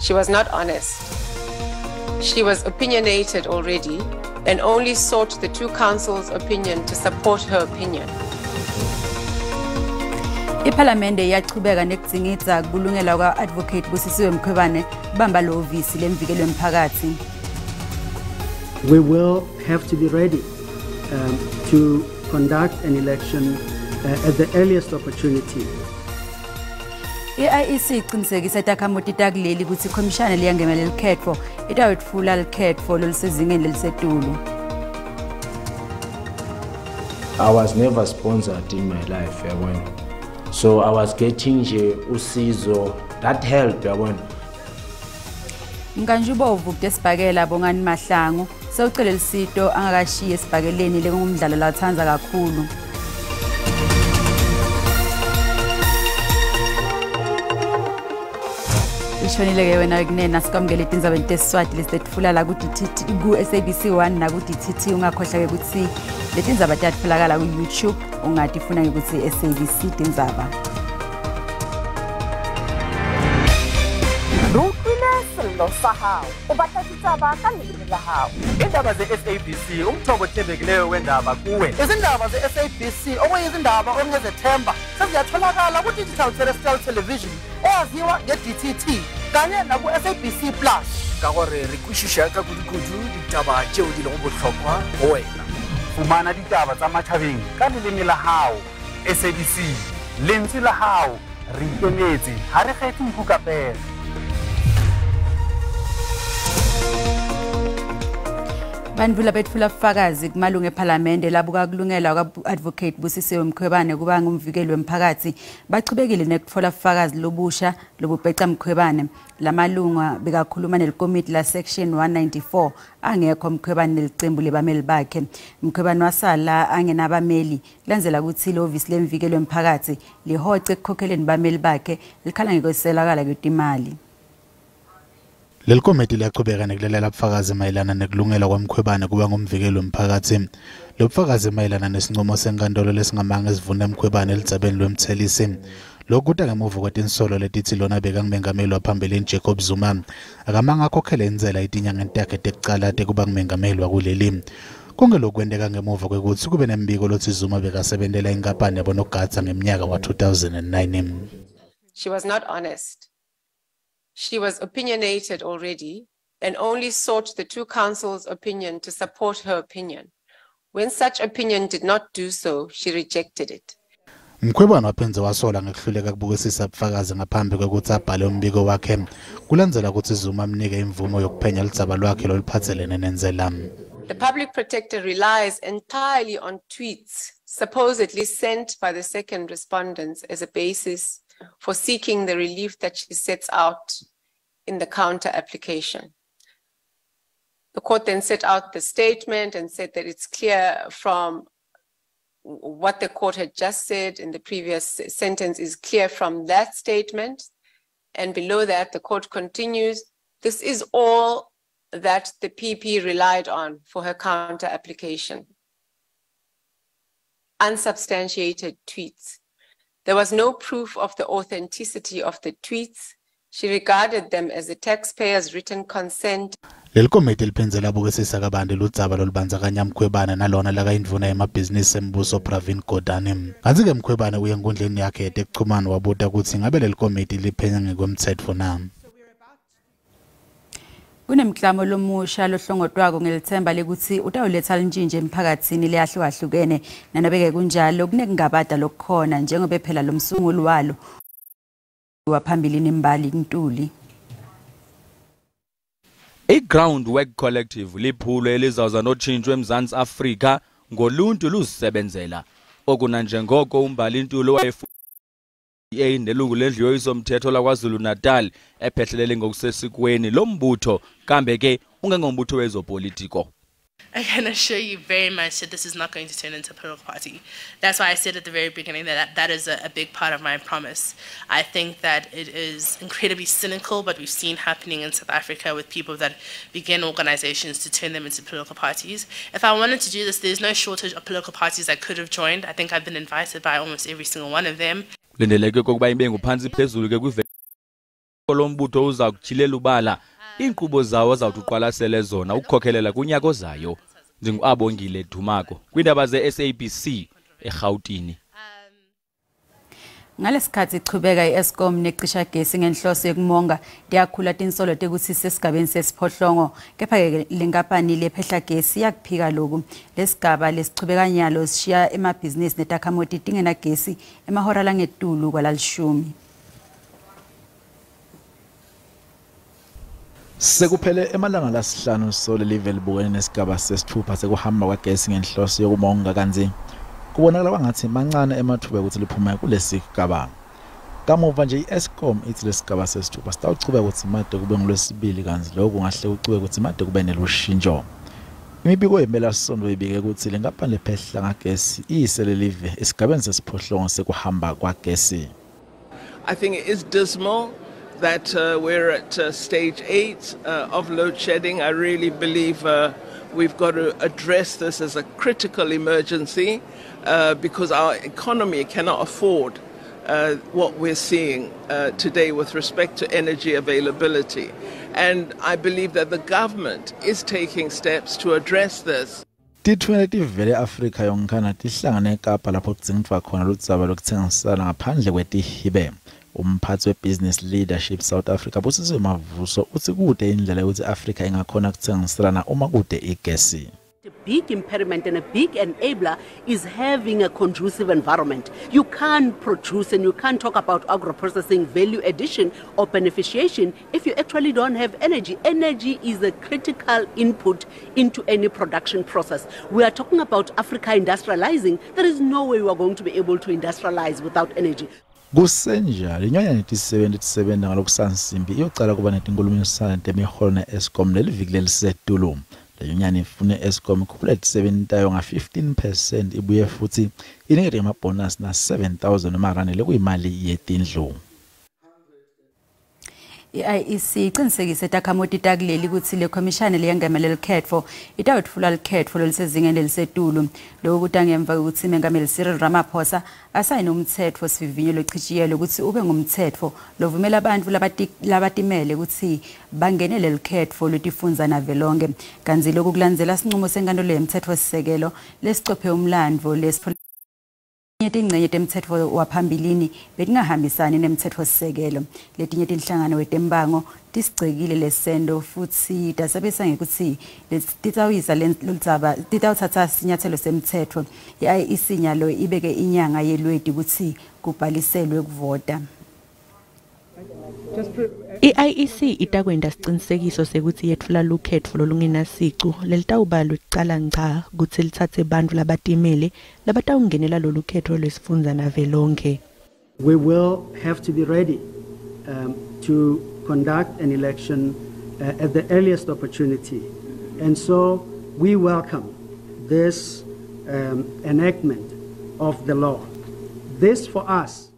She was not honest. She was opinionated already and only sought the two councils' opinion to support her opinion. Iparlamente yachubeka nekudzingidza kulungela kwa-advocate Busisiwe Mkhwebane kubamba lo visi lemvikelo emphakathi. We will have to be ready to conduct an election at the earliest opportunity. I-IEC iqinisekisa itakhamuti takuleli ukuthi ikhomishana liyangemela likhetfo itawetfula likhetfo lolusezingeni lelisetulu. I was never sponsored in my life, so I was getting usizo that help, Mkanjubovu kutesibhakela Bongani Mahlangu sewucela lisito angakashiye esibhakeleni lekungumdlalo lathanda kakhulu. Ishonile ke wena kunena sikwamukele Tindzaba tesiSwati lesetfula la ku SABC 1 na ku DTT ungakhohlwa ke ukuthi letindzaba tiyatfolakala ku YouTube ungatifuna ke ukuthi SABC Tindzaba. Indaba ze-SABC umthombo othembekileyo wendaba kuwe. Izindaba ze-SABC okuyizindaba ongezethemba seziyatholakala ku-digital terrestrial television eyaziwa nge-DTT kanye naku-SABC Plus. Ka gore re kwešiša ka kudu-kudu ditaba tšeo di lego bohlokwa go wena. Fumana ditaba tsa matšhabeng ka leleme la hao. SABC lentswe la hao re ikemetse ha re kgethe mphukapela. Bandvula betfula bufakazi kumalungu eParlamente labuka kulungela kwa-advocate Busisiwe Mkhwebane kuba ngumvikeli wemphakathi bachubekile nekutfola bufakazi lobusha lobubheca Mkhwebane. Lamalunga bekakhuluma nelikomiti la section 194 angekho Mkhwebane nelicembu lebameli bakhe. Mkhwebane wasala angenabameli kulandzela ukuthi ilovisi lemvikelo wemphakathi lihoce ekukhokheleni bameli bakhe likhala ngekweselakala kwetimali. Lelikomiti liyachubeka nekulelela bufakazi mayelana nekulungela kwaMkhwebane kuba ngumvikeli womphakathi. Lo bufakazi mayelana nesinqumo senkantolo lesingamanga esivuna Mkhwebane elidzabeni lwemthelisi. Lokhu kuta ngemuva kwetinsolo letithi lona bekangumengameli waphambili Jacob Zuma akamanga akhokhele inzela itinyangeni takhe tekucala tekuba ngumengameli wakuleli. Konke lokhu kwenteka ngemuva kwekuthi kube nembiko lothi Zuma bekasebentela inkampani yabonogada ngeminyaka wa-2009. She was not honest. She was opinionated already and only sought the two councils' opinion to support her opinion. When such opinion did not do so, she rejected it. Mkhwebane waphenze wasola ngekuhluleka kubukisisa bufakazi ngaphambi kwekuthi abhale umbiko wakhe kulandzela ukuthi Zuma amnike imvumo yokuphenya lidzaba lwakhe loluphathelene nenzela. The public protector relies entirely on tweets supposedly sent by the second respondents as a basis for seeking the relief that she sets out in the counter application. The court then set out the statement and said that it's clear from what the court had just said in the previous sentence is clear from that statement. And below that, the court continues, this is all that the PP relied on for her counter application. Unsubstantiated tweets. There was no proof of the authenticity of the tweets. She regarded them as the taxpayer's written consent. Lelikomiti liphindze labukisisa kabanti ludzaba lolubandzakanya Mkhwebane nalona lakayindvuna yemabhizinisi embuso Pravin Gordhan. Kanti-ke Mkhwebane uye enkundleni yakhe yetekuchumana wabuta ukuthi ngabe lelikomiti liphenya ngekwemtsetfo na. Kunemklamo lomusha lohlongotwako ngelithemba lekuthi utawuletha lintshintshe emphakathini leyahlukahlukene nanobeke kunjalo kunekungabada lokukhona njengoba phela lomsunguli walo waphambili nimbali Ntuli. I-Groundwork Collective liphulo elizawuza notshintsho eMzantsi Afrika ngoluntu luzisebenzela okuna njengoko umbali Ntuli nelungu lendlu yoyisomthetho laKwaZulu Natal ephehlelele ngokusesikweni lo mbutho kambe ke ungengombutho wezopolitiko. I can assure you very much that this is not going to turn into a political party. That's why I said at the very beginning that that is a big part of my promise. I think that it is incredibly cynical what we've seen happening in South Africa with people that begin organizations to turn them into political parties. If I wanted to do this, there's no shortage of political parties I could have joined. I think I've been invited by almost every single one of them. lombutho uza kujilela ubala inkqubo zawo azawuqwalasela zona ukukhokhelela kunyaka ozayo. NdinguAbongile Dumako kwindaba ze-SABC eGauteng. Ngalesikhathi ichubeka iEskom necisha gesi ngenhloso yokumonga ndiyakhula tinsolo tekuthi sesigabeni sesiphohlongo kepha lenkampani lephehla gesi yakuphika lokhu lesigaba lesichubeka nyalo sishiya emabhizinisi netakhamuti tingena gesi emahora langetulu kwalalishumi. Sekuphele emalanga lasihlanu sole live libukene nesigaba sesithupha sekuhamba kwagesi ngenhloso yokumonga kanzi kubonakala kwangathi mancane emathuba ukuthi liphuma kulesi sigaba. Kamuva nje iEskom ithi lesigaba sesithupha sitawuchubeka ukuthi made kube ngolwesibili kanzi lokho kungahle kuchubeke ukuthi made kube nelushintsho. Imibiko yemela sondo ibike ukuthi lenkampani lephehla ngagesi iyisele live esigabeni sesiphohlongo sekuhamba kwagesi. I think it is dismal that we're at stage 8 of load shedding. I really believe we've got to address this as a critical emergency because our economy cannot afford what we're seeing today with respect to energy availability. And I believe that the government is taking steps to address this. Tithumeleti vele Africa yonkana tihlangane eKapa lapho kudzingidwa khona ludzaba lokuthengisana ngaphandle kwetihibe. Umphathi webusiness leadership South Africa Busisiwe Mavuso uthi kude indlela ukuthi Africa ingakhona ukuthengiselana uma kude igesi. A big impediment and a big enabler is having a conducive environment. You can't produce and you can't talk about agro-processing value addition or beneficiation if you actually don't have energy. Energy is a critical input into any production process. We are talking about Africa industrializing. There is no way we are going to be able to industrialize without energy. Kusenjalo inyanya neti-77 ngalokusansimbi iyocala kuba netinkhulumisana temiholo ne-Eskom leliviki lelisetulu. Le nyanya ifune Eskom ikhuphula i-7 tayo nga-15% ibuye futhi inikete amabonus na 7,000 emarandi lekuyimali yetindlu. IEC iqinisekise takhamuti takuleli ukuthi le commission leyangamela likhetfo itawuthula likhetfo lolisezingeni elisetulu lokho kutangemva ukuthi mengameli Cyril Ramaphosa asayine umthetho sivivinyo lochitshiyelo ukuthi ube ngumthetho lovumela abantu labatimele ukuthi bangenele likhetfo lotifundza navelonke kanzi lokho kulandzela sinqumo senkantolo yemthetho sisekelo lesicophe umlandvo Letinye temthetho waphambilini betingahambisani nemthetho sisekelo letinye tinhlangano wetembango tisigcekile lesendo futhi tasabesa ngekuthi titawisa lendzaba titawuthatha sinyathelo semthetho IEC nyalo ibeke inyanga yelwedi ukuthi kubhaliselwe kuvota. IEC itakwenda siciniseko sekuthi yetfula lukhetfo lolungenasicu lelitawuba lucala ngca kutsi lithathe bantfu labatimele labatawungenela lolukhetfo lwesifundza navelonke. We will have to be ready to conduct an election at the earliest opportunity, and so we welcome this enactment of the law. This for us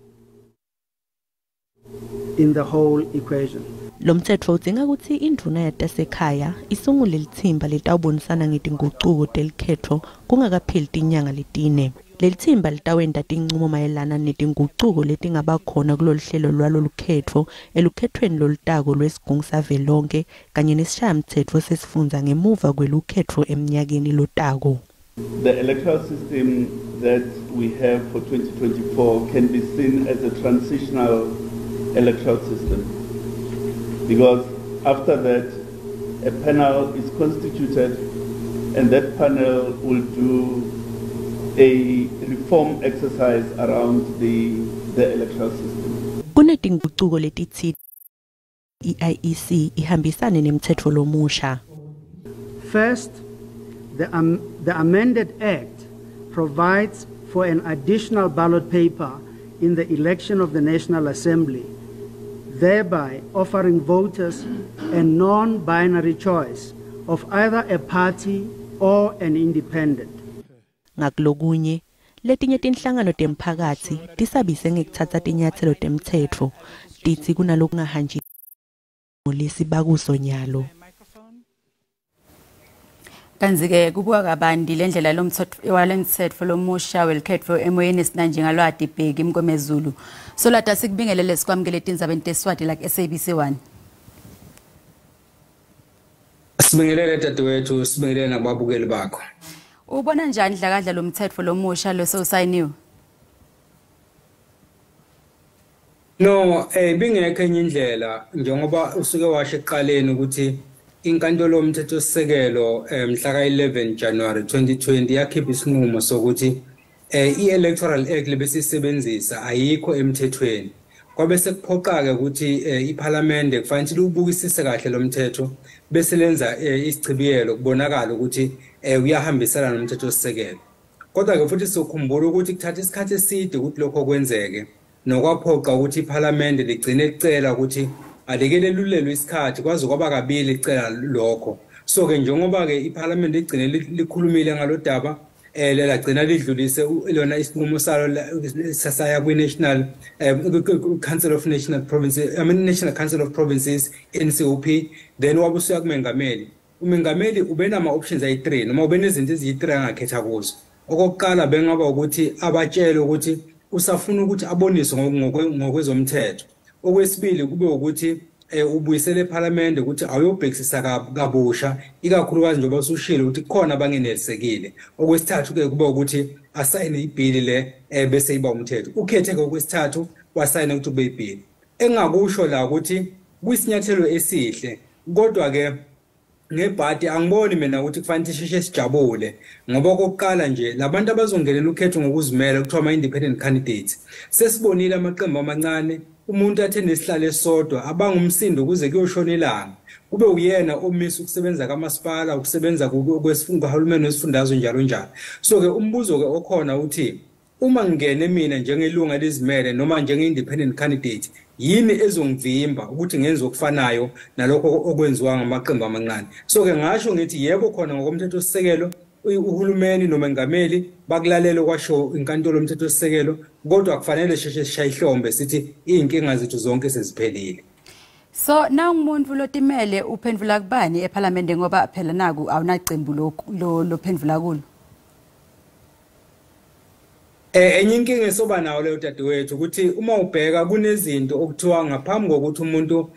in the whole equation. Lo mthetho udzinga ukuthi induna yatasekhaya isungule lithimba litawubonisana ngetinguquko telikhetfo kungakapheli tinyanga letine. Leli thimba litawenda tinqumo mayelana netinguquko letingaba khona kulolu hlelo lwalo lukhetfo elukhethweni lolutako lwesigungu savelonke kanye nesishayamthetho sesifundza ngemuva kwelukhetfo eminyakeni lotako. The electoral system that we have for 2024 can be seen as a transitional electoral system, because after that a panel is constituted and that panel will do a reform exercise around the electoral system. Kunetinguquko letitsi IEC ihambisane nemthetho lomusha. First, the amended act provides for an additional ballot paper in the election of the National Assembly, thereby offering voters a non-binary choice of either a party or an independent. Ngakulokunye letinye tinhlangano temphakatsi tisabise ngekuthatha tinyathelo temthetho titsi kunalokungahanji lesibakuso nyalo. Kanzi-ke kubuka kabandi le ndlela lomthetho lomusha welkhetho emoyeni sinanje ngalwadi ibheki imkomezulu. So lada sikubingelele sikwamukele Tindzaba tesiSwati like SABC 1. Sibingelele dadewethu, sibingelele nababukeli bakho. Ubona njani dlakadla lomthetho lomusha losayiniwe? No, bingekho enye indlela njengoba usuke washo eqaleni ukuthi inkantolo yomthethosisekelo mhla ka-11 January 2020 yakhipha isinqumo sokuthi i-Electoral Act lebesisebenzisa ayikho emthethweni. Kwabe sekuphoqa-ke ukuthi iPhalamende kufanele libukisise kahle lo mthetho bese lenza isichibiyelo kubonakala ukuthi uyahambisana nomthethosisekelo. Kodwa-ke futhi sokhumbula ukuthi kuthatha isikhathi eside ukuthi lokho kwenzeke nokwaphoqa ukuthi iPhalamende ligcine licela ukuthi alekele lulelwe isikhathi kwaze kwaba kabili licela lokho. So-ke njengoba-ke iPhalamende ligcine likhulumile ngalodaba lagcina lidlulise lona isinqumo salo sasaya kwi-National Council of National Provinces, National Council of Provinces, NCOP, then wabusuya kumengameli. Umengameli ubenama-options ayi-3 noma ubenezinto eziyi-3 angakhetha kuzo. Okokuqala bengaba ukuthi abatshele ukuthi usafuna ukuthi aboniswe ngokwezomthetho. Okwesibili kube ukuthi ubuyisele ePhalamende ukuthi awuyobhekisisa kabusha ikakhulukazi njengoba usushilo ukuthi khona abangenelisekile. Okwesithathu ke kuba ukuthi asayine ibhili le bese iba umthetho. Ukhethe ke okwesithathu wasayina ukuthi ube ibhili. Engakusho la ukuthi kuyisinyathelo esihle kodwa ke ngebhadi angiboni mina ukuthi kufanele sisheshe sijabule ngoba kokuqala nje labantu abazongenela ukhetho ngokuzimela kuthiwa ama-independent candidates sesibonile amaqembu amancane umuntu athe nesihlalo esodwa abangumsindo kuze kuyoshona ilanga kube uyena omisa ukusebenza kamasipala ukusebenza kwesifundahulumeni wesifundazwe njalo njalo. So-ke umbuzo ke okhona uthi uma ngingene mina njengelunga lezimele noma njenge-independent candidate yini ezongivimba ukuthi ngenze okufanayo nalokho okwenziwa ngamaqembu amancane. So-ke ngasho ngithi yebo khona ngokomthethosisekelo uhulumeni nomengameli bakulalela kwasho inkantolo yomthethosisekelo kodwa kufanele sheshe sishaye ihlombe sithi iy'nkinga zethu zonke seziphelile. So na umuntu lotimele uphendvula kubani ePhalamende ngoba phela naku awunaqembu lophendvula kulo? Enye inkinga esoba nawo leyo dadewethu ukuthi uma ubheka kunezinto okuthiwa ngaphambi kokuthi umuntu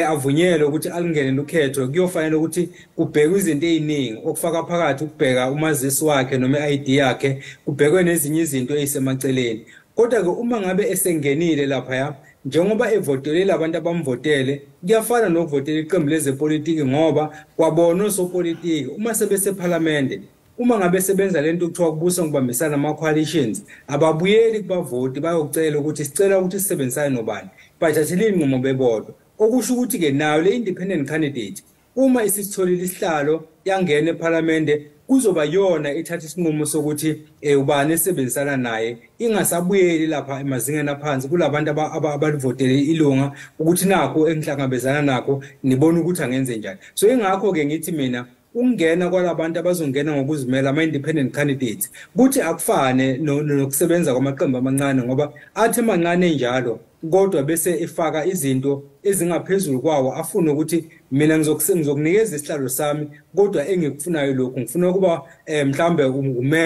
avunyelwe ukuthi alingene ukhetho kuyofanele ukuthi kubhekwe izinto eziningi okufaka phakathi ukubheka umazisi wakhe noma i-ID yakhe kubhekwe nezinye izinto ezisemaceleni. Kodwa-ke uma ngabe esengenile lapha njengoba evotele abantu abamvotele kuyafana nokuvotela iqembu lezepolitiki ngoba kwabona osopolitiki uma sebesePhalamende uma ngabe sebenza lento kuthiwa kubusa ngokubambisana ama-coalitions ababuyeli kubavoti bayocela ukuthi sicela ukuthi sisebenzisane nobani bathathele inqumo bebodwa. Okusho ukuthi-ke nayo le-independent candidate uma isitholile isihlalo yangena ePhalamende kuzoba yona ethatha isinqumo sokuthi ubani esebenzisana naye ingasabuyeli lapha emazingeni aphansi kulabantu abalivotele ilunga ukuthi nakho engihlangabezana nakho nibona ukuthi angenze njani. So ingakho-ke ngithi mina ukungena kwalabantu abazongena ngokuzimela ama-independent candidates kuthi akufane nokusebenza kwamaqembu amancane ngoba athi mancane njalo kodwa bese efaka izinto ezingaphezulu kwawo afuna ukuthi mina ngizokunikeza isihlalo sami kodwa engikufunayo lokhu ngifuna ukuba mhlambe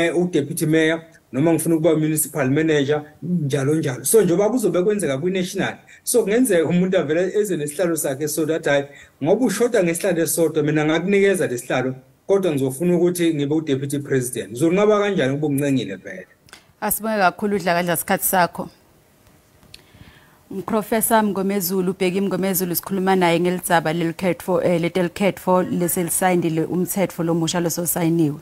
udeputy mayor noma ngifuna ukuba municipal manager njalo njalo. So njengoba kuzobe kwenzeka kwi-national so kungenzeka umuntu avele eze nesihlalo sakhe so that hayi ngoba ushoda ngesihlalo esodwa mina ngakunikeza lesihlalo kodwa ngizofuna ukuthi ngibe udeputy president. Uzonqaba kanjani ukuba umncengile vele? Asibonge kakhulu udlakadla isikhathi sakho. Professor Mngomezulu ubheki Mngomezulu sikhuluma naye ngelitsaba letelkhetho leselisayindile umthetho lomusha lososayiniwe.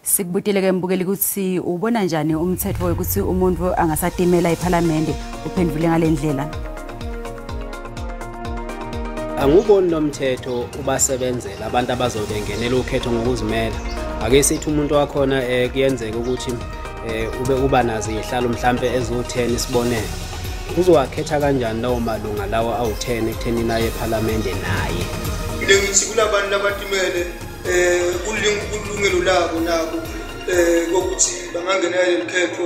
Sikubutile ke mbukeli ukuthi ubona njani umthetho ukuthi umuntu angasatimela ePhalamende uphendvule ngalendlela? Anguboni lo mthetho ubasebenzela abantu abazobengenela ukhetho ngokuzimela. Ake sithi umuntu wakhona kuyenzeka ukuthi uba nazo izihlalo mhlambe ezo-10 isibonelo. Uzowakhetha kanjani lawo malunga lawo awu-10 ekutheni naye ePhalamende naye? Ngile ngithi kulabantu abatimele kulungelo labo nabo kokuthi bangangenela lekhetho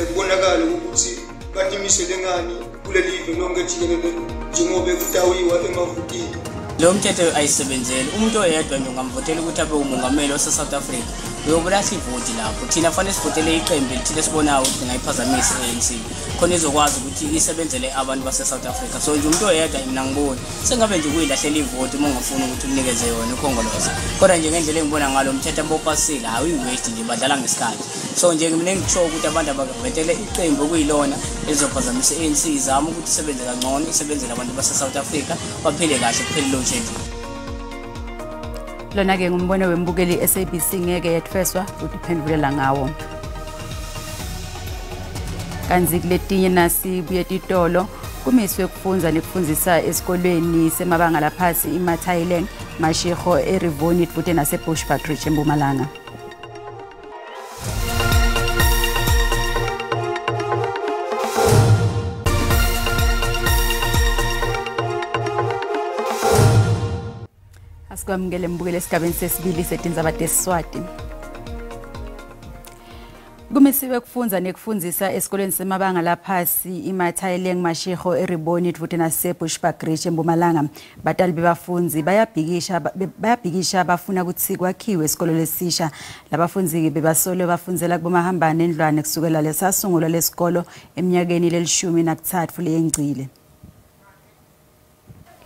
kubonakala ukuthi batimisele ngani kuleli live lonke jikelele njengoba kutawiwa emavotini. Lo mthetho ayisebenzeli umuntu oyedwa nje ungamvotela ukuthi abe umongameli wase-South Africa uyobula sivoti lapho thina fanele sivotele iqembu elithile sibonayo ukuthi ngayiphazamisa i-ANC khona izokwazi ukuthi isebenzele abantu base-South Africa so nje umuntu oyedwa mina ngiboni sengabe nje kuyilahlela ivoti uma ungafuni ukuthi unikeze yona ukhongolose kodwa nje ngendlela engibona ngalo umthetho ambopasile awuyi-waste nje badlala ngesikhathi so nje mina ngisho ukuthi abantu abavotele iqembu okuyilona elizophazamisa i-ANC izama ukuthi isebenze kangcono isebenzele abantu base-South Africa baphile kahle kuphele lo ntshento lona-ke ngumbono wembukeli SABC ngeke yethweswa udiphendulela ngawo kanzi kuletinye nasibuye titolo kumiswe kufunza nekufundisa esikolweni semabanga laphasi iMathailen Mashego eRivoni futhi naseBushbuckridge eMpumalanga Asikwamukele mbukele esigabeni sesibili seTindzaba tesiSwati. Kumisiwe kufunza nekufundisa esikolweni semabanga laphasi iMathailen Mashego eRivoni futhi naseBushbuckridge eMpumalanga batali bebafunzi bayabhikisha bafuna ukuthi kwakhiwe isikolo lesisha labafunzi bebasolo bafundzela kubomahambane endlwane kusukela lesasungulwa lesikolo eminyakeni le-13 leyengcile.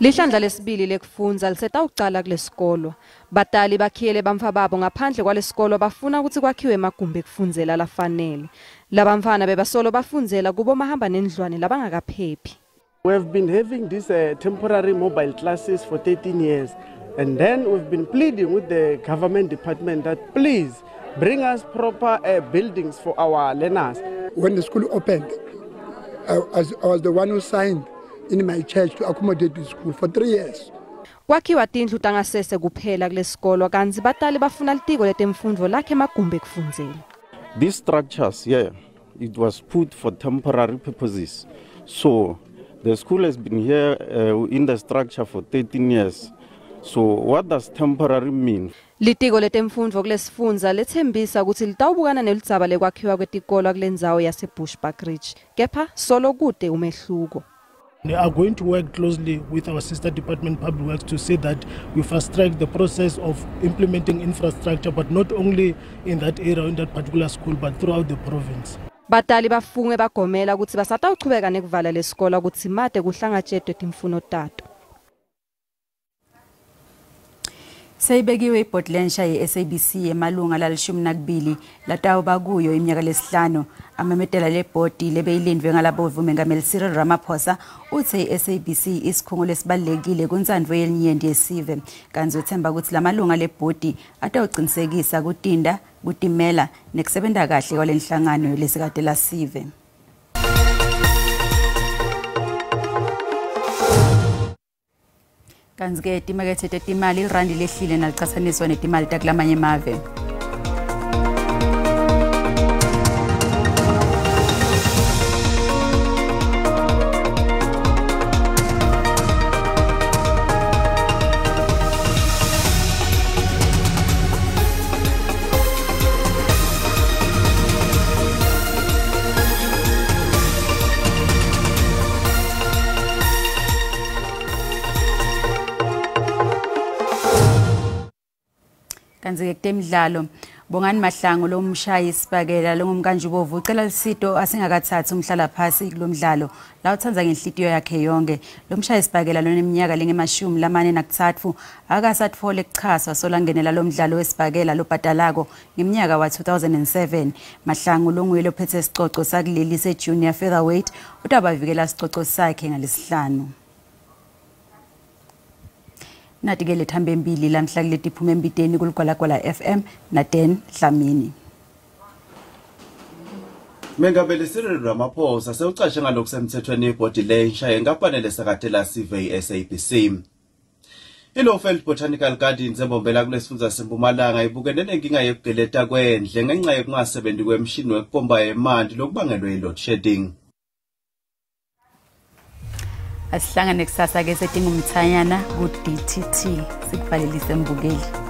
Lihlandla lesibili lekufundza lisetawucala kulesikolo. Batali bakhiyele bamfa babo ngaphandle kwalesikolo bafuna ukuthi kwakhiwe emagumbi ekufundzela lafanele. Labamfana bebasolo bafundzela kubomahambane endlwane labangakaphephi. We have been having these temporary mobile classes for 13 years and then we've been pleading with the government department that please bring us proper buildings for our learners. When the school opened, I was the one who signed in my church to accommodate the school for 3 years. Kwakhiwa tindlu tangasese kuphela kulesikolo kanzi batali bafuna litiko letemfundvo lakhe emagumbi ekufundzela. These structures here, it was put for temporary purposes. So the school has been here in the structure for 13 years. So what does temporary mean? Litiko letemfundvo kulesifundza lethembisa ukuthi litawubukana neludzaba lekwakhiwa kwetikolo kulendzawo yaseBushbuckridge. Kepha solo kude umehluko. We are going to work closely with our sister department Public Works to see that we fast track the process of implementing infrastructure, but not only in that area, in that particular school, but throughout the province. Batali bafunge bagomela ukuthi basatawuchubeka nekuvala lesikolo ukuthi made kuhlangatshedwe timfuno tato. Seyibekiwe ibhodlensha ye-SABC emalunga la-12 latawuba kuyo iminyaka lesihlanu amametela lebhodi lebeyilindwe ngalabovu mengameli Cyril Ramaphosa uthe i-SABC isikhungo lesibalulekile kuntsandvo yelinyenti yesive kanzi uthemba ukuthi lamalunga lebhodi atawuqinisekisa kutinda kutimela nekusebenta kahle kwalenhlangano lesikade lasive. Kanzi-ke timakethe tetimali irandi lehlile naliqhathaniswa netimali takulamanye emave. Kanzi-ke kutemidlalo Bongani Mahlangu lo mshayi isibhakela lo ngumkanjubovu ucela lisito asingakathathi umhlala phasi kulomdlalo la uthanza ngenhlitiyo yakhe yonke lo mshayi isibhakela loneminyaka lenge-43 akasatfole ekuchaswa solangenela lo mdlalo wesibhakela lobhadalako ngeminyaka wa-2007 Mahlangu lo nguye lophethe isicoco sakuleli se-junior featherweight utabavikela isicoco sakhe ngalesihlanu. Nathi-ke lethambe mbili lamhla kuleti iphume embiteni kuligwalagwala FM na-10 Dlamini. Mengameli Cyril Ramaphosa sewucashe ngalokhu semthethweni ibhodi lensha yenkampani lesikade lasive i-SABC. ILowveld Botanical Gardens embombela kulesifundza seMpumalanga ibukene nenkinga yokugeleta kwendle ngenxa yokungasebenzi kwemishini wekupompa emanti lokubangelwe yi-load shedding. Asihlangane kusasa ke setinga umthanyana ku DTT sikuvalelise mbukeli.